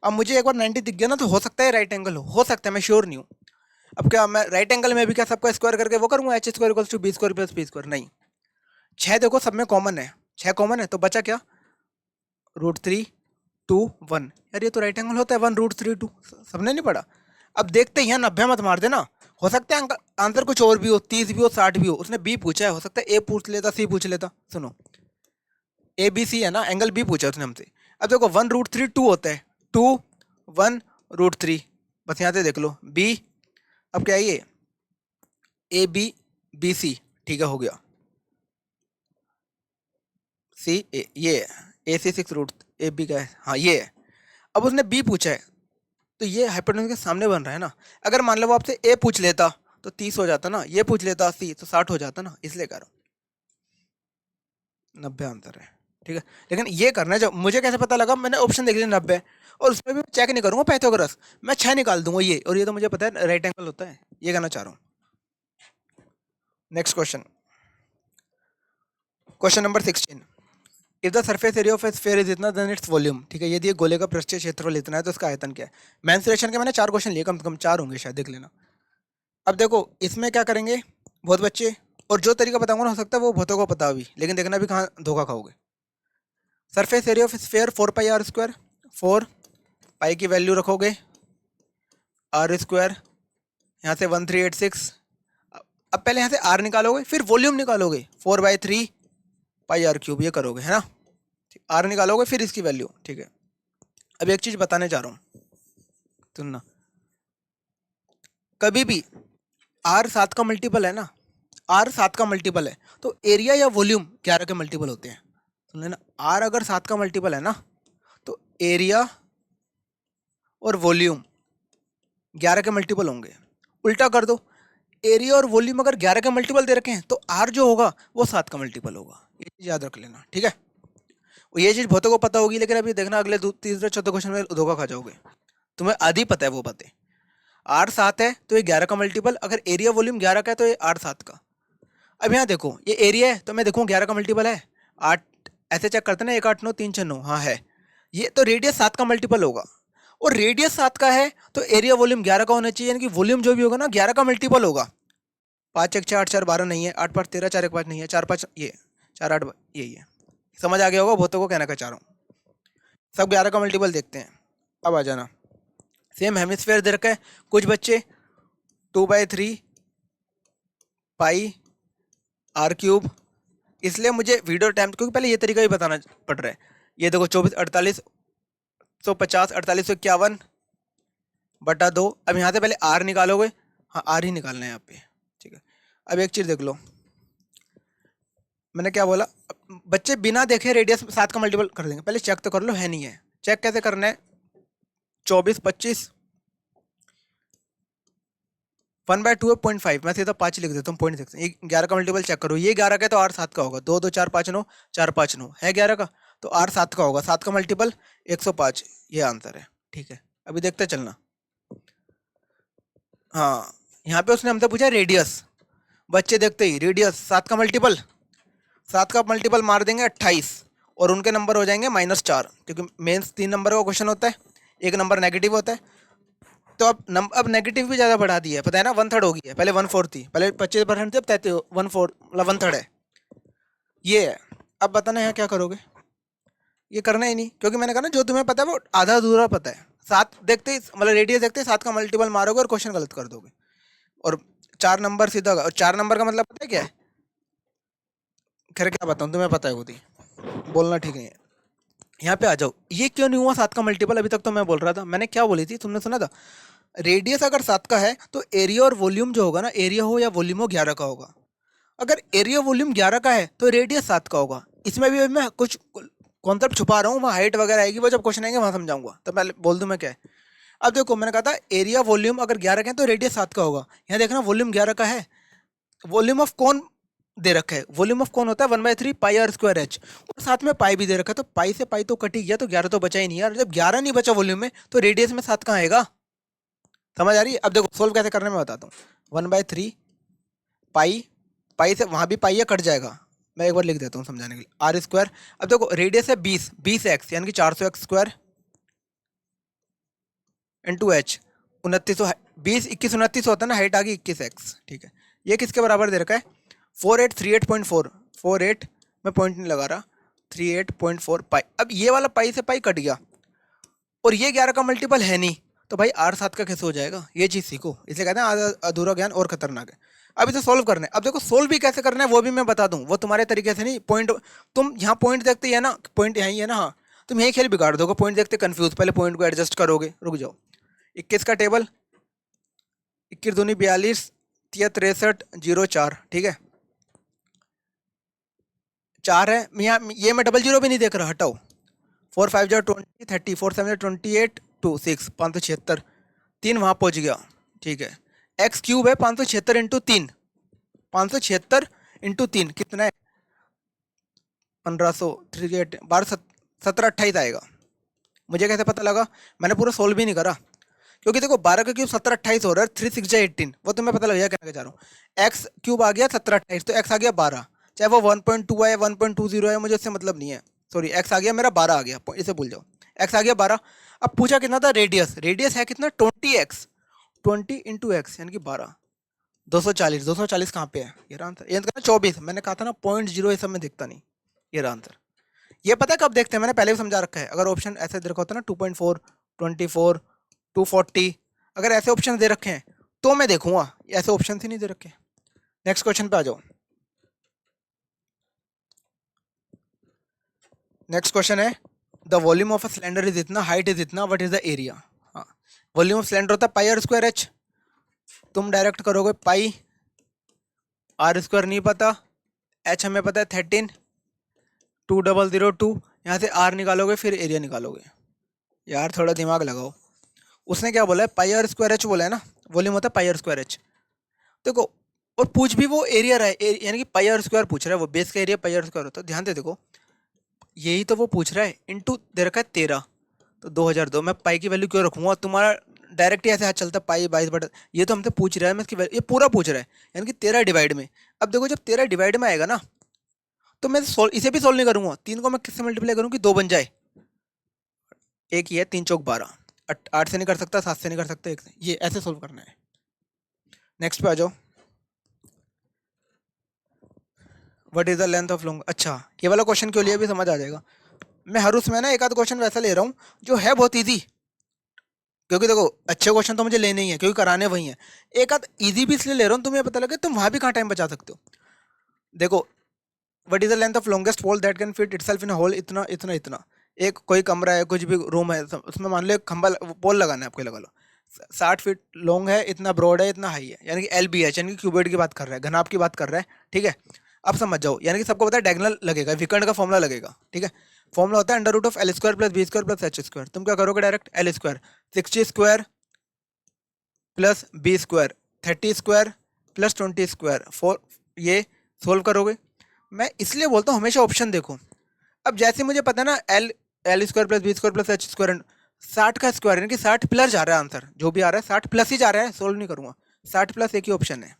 अब मुझे एक बार 90 दिख गया ना, तो हो सकता है राइट एंगल हो सकता है, मैं श्योर नहीं हूँ। अब क्या मैं राइट एंगल में भी क्या सबका स्क्वायर करके वो करूँगा, H² = B² + P², नहीं, 6 देखो सब में कॉमन है, 6 कॉमन है, तो बचा क्या, √3 2 1, यार ये तो राइट एंगल होता है, 1 √3 2, सबने नहीं पढ़ा। अब देखते हैं, 90 मत मार देना, हो सकता है आंसर कुछ और भी हो, 30 भी हो, 60 भी हो, उसने B पूछा है, हो सकता है A पूछ लेता, C पूछ लेता। सुनो, ABC है ना, एंगल B पूछा उसने हमसे। अब देखो 1 √3 2 होता है, 2 1 √3, बस यहाँ से देख लो B। अब क्या है ये AB BC, ठीक है, हो गया, CA, ये AC 6 √, AB का है, हाँ ये है। अब उसने B पूछा है, तो ये हाइपोटेन्यूज के सामने बन रहा है ना। अगर मान लो वो आपसे ए पूछ लेता तो 30 हो जाता ना, ये पूछ लेता 80 तो 60 हो जाता ना, इसलिए कह रहा हूँ 90 आंसर है। ठीक है, लेकिन ये करना है, जब मुझे कैसे पता लगा, मैंने ऑप्शन देख लिया 90 और उसमें भी चेक नहीं करूंगा पाइथागोरस, मैं 6 निकाल दूंगा ये, और ये तो मुझे पता है राइट एंगल होता है, ये कहना चाह रहा हूँ। Next question, question number 16, if the surface area of A sphere is इतना देन इट्स वॉल्यूम। ठीक है, यदि ये गोले का पृष्ठीय क्षेत्रफल इतना है तो इसका आयतन क्या है। मेंसुरेशन के मैंने 4 क्वेश्चन लिए, कम से कम 4 होंगे शायद, देख लेना। अब देखो इसमें क्या करेंगे बहुत बच्चे, और जो तरीका बताऊंगा ना हो सकता है वो बहुतों को पता भी, लेकिन देखना भी कहाँ धोखा खाओगे। Surface area of sphere 4 pi R square, 4 pi की वैल्यू रखोगे आर स्क्वायर, यहाँ से 1386। अब पहले यहाँ से आर निकालोगे, फिर वॉल्यूम निकालोगे 4/3 पाई आर क्यूब, ये करोगे है ना। आर निकालोगे फिर इसकी वैल्यू। ठीक है, अब एक चीज़ बताने जा रहा हूँ, सुनना। कभी भी आर 7 का मल्टीपल है ना, आर 7 का मल्टीपल है तो एरिया या वॉल्यूम 11 के मल्टीपल होते हैं। सुन लेना, आर अगर 7 का मल्टीपल है ना तो एरिया और वॉल्यूम 11 के मल्टीपल होंगे। उल्टा कर दो, एरिया और वॉल्यूम अगर 11 के मल्टीपल दे रखे हैं तो आर जो होगा वो 7 का मल्टीपल होगा, ये चीज़ याद रख लेना। ठीक है, ये चीज़ बहुतों को पता होगी, लेकिन अभी देखना अगले तीसरे चौथे क्वेश्चन में धोखा खा जाओगे। तुम्हें आधी पता है वो बातें। आर 7 है तो ये 11 का मल्टीपल, अगर एरिया वॉल्यूम 11 का है तो ये आर 7 का। अब यहाँ देखो ये एरिया है तो मैं देखूँ 11 का मल्टीपल है 8, ऐसे चेक करते ना 1 8 9 3 6 9, हाँ है। ये तो रेडियस 7 का मल्टीपल होगा, और रेडियस 7 का है तो एरिया वॉल्यूम 11 का होना चाहिए, यानी कि वॉल्यूम जो भी होगा ना 11 का मल्टीपल होगा। 5 1 6 8 4 12 नहीं है, 8 5 13 4 1 5 नहीं है, 4 5 ये 4 8 यही है। समझ आ गया होगा बहुतों को कहना का चाह रहा हूँ। सब 11 का मल्टीपल देखते हैं। अब आ जाना, सेम हेमिस्फेयर दे रखा है, कुछ बच्चे 2/3 पाई आर क्यूब, इसलिए मुझे वीडियो टाइम, क्योंकि पहले ये तरीका भी बताना पड़ रहा है। ये देखो 24 48 150 4851 बटा 2। अब यहाँ से पहले आर निकालोगे, हाँ आर ही निकालना है यहाँ पे। ठीक है, अब एक चीज़ देख लो, मैंने क्या बोला, बच्चे बिना देखे रेडियस 7 का मल्टीपल कर देंगे, पहले चेक तो कर लो है नहीं है। चेक कैसे करना है, 24 25 1/2 0.5, मैं सीधा 5 लिख देता हूँ, पॉइंट देखते हैं। ये 11 का मल्टीपल चेक करो, ये 11 का है तो आर 7 का होगा, 2 2 4 5 9 4 5 9 है 11 का, तो आर 7 का होगा, 7 का मल्टीपल 105, ये आंसर है। ठीक है, अभी देखते चलना। हाँ, यहाँ पे उसने हमसे पूछा रेडियस, बच्चे देखते ही रेडियस 7 का मल्टीपल, 7 का मल्टीपल मार देंगे 28, और उनके नंबर हो जाएंगे -4, क्योंकि मेंस 3 नंबर का क्वेश्चन होता है, एक नंबर नेगेटिव होता है। तो अब नेगेटिव भी ज़्यादा बढ़ा दी है, पता है ना, 1/3 हो गई है, पहले 1/4 थी, पहले 25% थी, अब 33 1/4 मतलब 1/3 है, ये है। अब बताना है क्या करोगे, ये करना ही नहीं, क्योंकि मैंने कहा ना जो तुम्हें पता है वो आधा अधूरा पता है। 7 देखते ही मतलब रेडियस देखते ही 7 का मल्टीपल मारोगे और क्वेश्चन गलत कर दोगे, और 4 नंबर सीधा, और 4 नंबर का मतलब पता है क्या है, खैर क्या बताऊँ, तुम्हें पता है खुद ही, बोलना ठीक नहीं है। यहाँ पे आ जाओ, ये क्यों नहीं हुआ 7 का मल्टीपल, अभी तक तो मैं बोल रहा था, मैंने क्या बोली थी तुमने सुना था, रेडियस अगर 7 का है तो एरिया और वॉल्यूम जो होगा ना, एरिया हो या वॉल्यूम हो 11 का होगा। अगर एरिया वॉल्यूम 11 का है तो रेडियस 7 का होगा। इसमें भी मैं कुछ कॉन्सेप्ट छुपा रहा हूँ, वहाँ हाइट वगैरह आएगी, वो जब क्वेश्चन आएंगे वहाँ समझाऊंगा, तो पहले बोल दूँ मैं क्या है। अब देखो मैंने कहा था एरिया वॉल्यूम अगर 11 का है तो रेडियस 7 का होगा, यहाँ देखना वॉल्यूम 11 का है, वॉल्यूम ऑफ कौन दे रखा है, वॉल्यूम ऑफ कौन होता है 1/3 पाई आर स्क्वायर एच, और साथ में पाई भी दे रखा है, तो पाई से पाई तो कट ही गया, तो 11 तो बचा ही नहीं यार। जब 11 नहीं बचा वॉल्यूम में तो रेडियस में 7 कहाँ आएगा, समझ आ रही है। अब देखो सोल्व कैसे करने में बताता हूँ, 1/3 पाई, पाई से वहाँ भी पाई है कट जाएगा, मैं एक बार लिख देता हूँ समझाने के लिए, आर स्क्वायर। अब देखो रेडियस है 20 एक्स यानी कि 400x स्क्वायर इंटू एच 2900, 20 21 29 होता है ना, हाइट आ गई 21x। ठीक है, ये किसके बराबर दे रखा है 4838.4, 48 मैं पॉइंट नहीं लगा रहा, 38.4 पाई। अब ये वाला पाई से पाई कट गया, और ये 11 का मल्टीपल है नहीं, तो भाई आर 7 का कैसे हो जाएगा, ये चीज़ सीखो, इसलिए कहते हैं आधा अधूरा ज्ञान और खतरनाक है। अब इसे सोल्व करना है। अब देखो सोल्व भी कैसे करना है वो भी मैं बता दूं, वो तुम्हारे तरीके से नहीं, पॉइंट तुम यहाँ पॉइंट देखते ही है ना, पॉइंट यहीं है ना, हाँ तुम यही खेल बिगाड़ दोगे, पॉइंट देखते कंफ्यूज, पहले पॉइंट को एडजस्ट करोगे। रुक जाओ, 21 का टेबल, 21 दूनी 42, 63 04, ठीक है 4 है, यहाँ ये मैं डबल जीरो भी नहीं देख रहा, हटाओ, 4 5 20 30, 4 7 28 2 6 576, 3 वहाँ पहुँच गया, ठीक है। एक्स क्यूब है 576 इंटू 3, 576 इंटू 3 कितना है? 1500, 12, 17, 28 आएगा। मुझे कैसे पता लगा? मैंने पूरा सोल्व भी नहीं करा, क्योंकि देखो 12 का क्यूब 17 28 हो रहा है, 3 6 18, वो तुम्हें पता लग जाएगा कहना चाह रहा हूँ। एक्स क्यूब आ गया 17 28, तो एक्स आ गया 12, चाहे वो 1.2 है 1.20 है, मुझे उससे मतलब नहीं है। सॉरी, एक्स आ गया मेरा 12 आ गया, इसे भूल जाओ, एक्स आ गया 12। अब पूछा कितना था? रेडियस, रेडियस है कितना? 20x, 20 इंटू एक्स यानी कि 12, 240। 240 कहाँ पे है? ये रहा आंसर। ये 24, मैंने कहा था ना 0.0 ये सब में दिखता नहीं, ये रहा आंसर। ये पता है कब देखते हैं? मैंने पहले भी समझा रखा है। अगर ऑप्शन ऐसे देखा होता है ना 2.4, 24, 240, अगर ऐसे ऑप्शन दे रखे हैं तो मैं देखूंगा, ऐसे ऑप्शन ही नहीं दे रखे। नेक्स्ट क्वेश्चन पे आ जाओ। नेक्स्ट क्वेश्चन है the volume of a cylinder is इतना, हाइट इज इतना, व्हाट इज द एरिया। हाँ, वॉल्यूम ऑफ सिलेंडर होता है पाई आर स्क्वायर एच। तुम डायरेक्ट करोगे पाई, आर स्क्वायर नहीं पता, एच हमें पता है 13, 2002, यहाँ से आर निकालोगे फिर एरिया निकालोगे। यार थोड़ा दिमाग लगाओ। उसने क्या बोला है? पाई आर स्क्वायर एच बोला है ना, वॉल्यूम होता है पाई आर स्क्वायर एच। देखो, और पूछ भी वो एरिया रहा है, यानी कि पाई आर स्क्वायर पूछ रहा है, वो बेस का एरिया पाई आर स्क्वायर होता है। ध्यान दे, देखो यही तो वो पूछ रहा है, इनटू दे रखा है 13, तो 2002। मैं पाई की वैल्यू क्यों रखूंगा? तुम्हारा डायरेक्ट ही ऐसे हाथ चलता है पाई 22 बटा, ये तो हमसे पूछ रहा है, मैं इसकी ये पूरा पूछ रहा है, यानी कि 13 डिवाइड में। अब देखो जब 13 डिवाइड में आएगा ना, तो मैं इसे भी सोल्व नहीं करूंगा। 3 को मैं किससे मल्टीप्लाई करूँ कि 2 बन जाए? एक ही है, 3 चौक 12, 8 से नहीं कर सकता, 7 से नहीं कर सकता, 1 से। ये ऐसे सोल्व करना है। नेक्स्ट पे आ जाओ। What is the length of long. अच्छा, ये वाला क्वेश्चन क्यों लिया भी समझ आ जाएगा। मैं हर उसमें ना एक आध क्वेश्चन वैसा ले रहा हूँ जो है बहुत ईजी, क्योंकि देखो अच्छे क्वेश्चन तो मुझे लेने ही है, क्योंकि कराने वही है। एक आध ईजी भी इसलिए ले रहा हूँ, तुम्हें पता लगे तुम वहाँ भी कहाँ टाइम बचा सकते हो। देखो, what is the length of longest pole that can fit itself in a hole, इतना इतना इतना। एक कोई कमरा है, कुछ भी रूम है, उसमें मान लो एक खंभा पोल लगाना है आपको, लगा लो 60 फीट लॉन्ग है, इतना ब्रॉड है, इतना हाई है, यानी कि एल बी एच, यानी कि क्यूबॉइड की बात कर रहा है, घनाभ की बात कर रहा है, ठीक है। अब समझ जाओ, यानी कि सबको पता है डायगोनल लगेगा, विकर्ण का फॉर्मुला लगेगा, ठीक है। फॉर्मुला होता है under root of L square plus B square plus H square. तुम क्या करोगे? Direct L square 60 square plus B square 30 square plus 20 square 4, ये सोल्व करोगे। मैं इसलिए बोलता हूँ हमेशा ऑप्शन देखो। अब जैसे मुझे पता है ना L L square plus B square plus H square, 60 का स्क्वायर, यानी कि 60 प्लस जा रहा है आंसर, जो भी आ रहा है 60 प्लस ही जा रहा है, सोल्व नहीं करूंगा। 60 प्लस एक ही ऑप्शन है,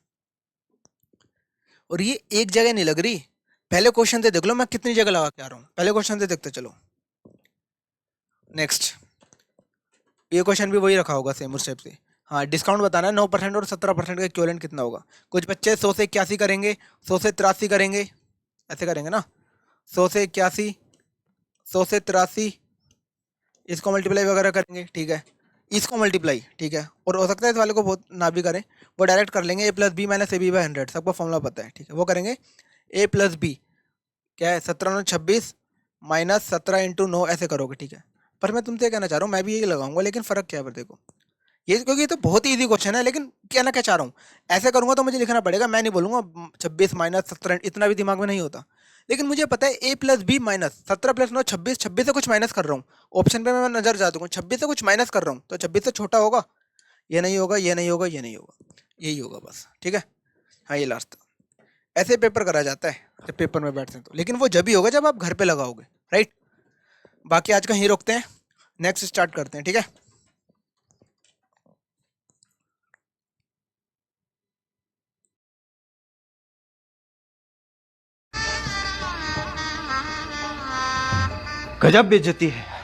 और ये एक जगह नहीं लग रही। पहले क्वेश्चन से देख लो मैं कितनी जगह लगा के आ रहा हूँ, पहले क्वेश्चन से देखते चलो। नेक्स्ट, ये क्वेश्चन भी वही रखा होगा सेम उस टाइप से। हाँ, डिस्काउंट बताना है 9% और 17% का इक्विवेलेंट कितना होगा। कुछ बच्चे 100 से 81 करेंगे, 100 से 83 करेंगे, ऐसे करेंगे ना, 100 से 81, 100 से 83, इसको मल्टीप्लाई वगैरह करेंगे, ठीक है, इसको मल्टीप्लाई, ठीक है। और हो सकता है इस वाले को बहुत ना भी करें, वो डायरेक्ट कर लेंगे, A plus B minus A B by 100, सबको फॉर्मूला पता है, ठीक है। वो करेंगे ए प्लस बी, क्या है 17 9 26 माइनस 17 इंटू 9, ऐसे करोगे, ठीक है। पर मैं तुमसे कहना चाह रहा हूँ, मैं भी यही लगाऊंगा, लेकिन फ़र्क क्या है पर देखो, ये क्योंकि ये तो बहुत ही ईजी क्वेश्चन है, लेकिन कहना क्या चाह रहा हूँ, ऐसे करूंगा तो मुझे लिखना पड़ेगा, मैं नहीं बोलूंगा 26 माइनस 17, इतना भी दिमाग में नहीं होता। लेकिन मुझे पता है ए प्लस बी माइनस 17 प्लस 9 26, 26 से कुछ माइनस कर रहा हूँ, ऑप्शन पे मैं नजर जा दूंगा, 26 से कुछ माइनस कर रहा हूँ, तो 26 से छोटा होगा, ये नहीं होगा, ये नहीं होगा, ये नहीं होगा, यही होगा बस, ठीक है। हाँ, ये लास्ट था। ऐसे पेपर करा जाता है जब पेपर में बैठते हैं तो, लेकिन वो जब ही होगा जब आप घर पे लगाओगे, राइट। बाकी आज का ही रोकते हैं, नेक्स्ट स्टार्ट करते हैं, ठीक है। गजब बेइज्जती है।